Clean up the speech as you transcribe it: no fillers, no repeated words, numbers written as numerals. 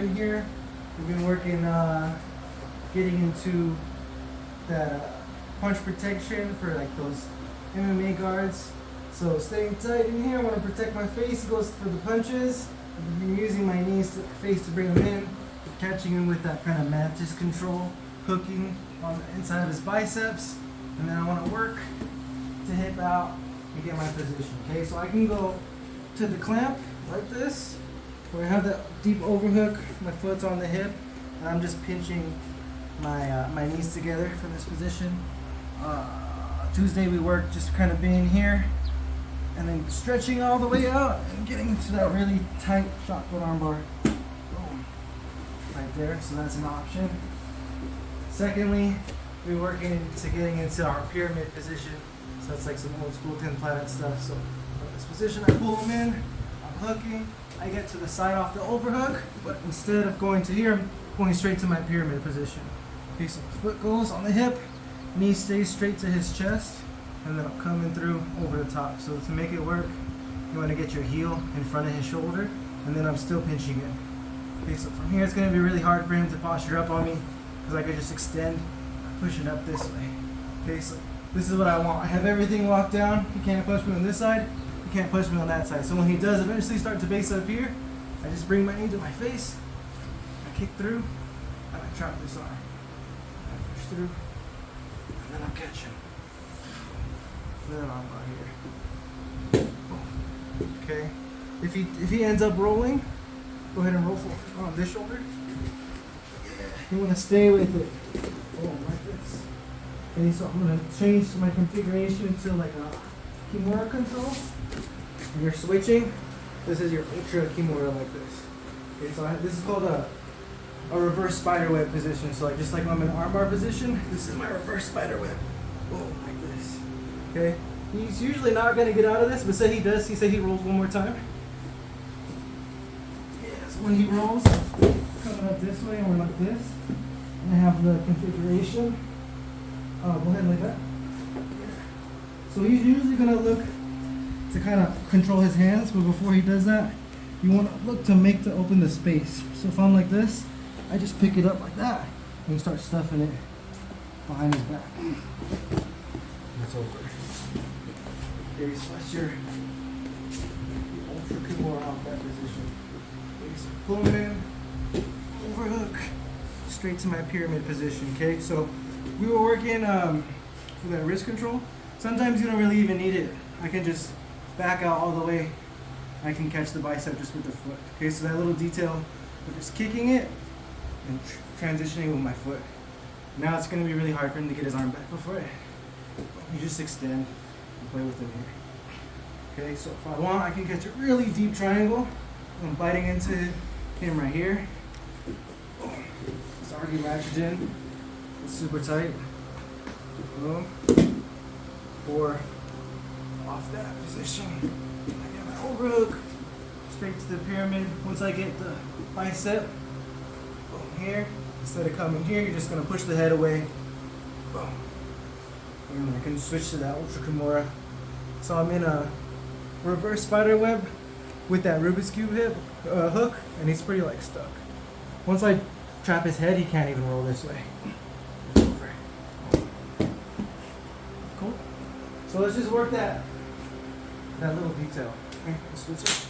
in here. We've been working, getting into that punch protection for like those MMA guards. So staying tight in here, I want to protect my face. It goes for the punches. I've been using my knees to face to bring him in, catching him with that kind of mantis control, hooking on the inside of his biceps, and then I want to work to hip out and get my position. Okay, so I can go to the clamp like this, where I have that deep overhook, my foot's on the hip, and I'm just pinching my knees together from this position. Tuesday we worked just kind of being here, and then stretching all the way out and getting to that really tight shot put armbar. Boom. Right there, so that's an option. Secondly, we're working into getting into our pyramid position. So that's like some old school 10 planet stuff. So from this position, I pull them in, I'm hooking, I get to the side off the overhook, but instead of going to here, I'm going straight to my pyramid position. Okay, so foot goes on the hip, knee stays straight to his chest, and then I'm coming through over the top. So to make it work, you want to get your heel in front of his shoulder, and then I'm still pinching it. Okay, so from here it's going to be really hard for him to posture up on me, because I could just extend, push it up this way. Okay, so this is what I want. I have everything locked down. He can't push me on this side, he can't push me on that side. So when he does eventually start to base up here, I just bring my knee to my face, I kick through, and I trap this arm. I push through, and then I catch him. Then I'm right here. Okay. If he ends up rolling, go ahead and roll forward on this shoulder. Yeah. You want to stay with it. Oh, like this. Okay, so I'm gonna change my configuration to like a Kimura control. When you're switching, this is your ultra Kimura like this. Okay, so this is called a reverse spiderweb position. So like just like when I'm in armbar position, this is my reverse spiderweb. Boom, like this. Okay, he's usually not going to get out of this, but say he does. He said he rolls one more time. Yeah, so when he rolls, coming up this way or like this, and I have the configuration. Go ahead like that. So he's usually going to look to kind of control his hands, but before he does that, you want to look to open the space. So if I'm like this, I just pick it up like that, and you start stuffing it behind his back. It's over. Okay, so that's your ultra Kimura off that position. Okay, so pull him in, overhook, straight to my pyramid position. Okay, so we were working for that wrist control. Sometimes you don't really even need it. I can just back out all the way. I can catch the bicep just with the foot. Okay, so that little detail of just kicking it and transitioning with my foot. Now it's going to be really hard for him to get his arm back before you just extend and play with him here. Okay, so if I want, I can catch a really deep triangle. I'm biting into him right here. It's already ratcheted in. It's super tight. Boom. Or off that position, I get my overhook straight to the pyramid. Once I get the bicep, boom, here. Instead of coming here, you're just gonna push the head away. Boom. And I can switch to that ultra Kimura. So I'm in a reverse spiderweb with that Roubix Cube hook, and he's pretty like stuck. Once I trap his head, he can't even roll this way. It's over. Cool. So let's just work that little detail. Okay, let's switch it.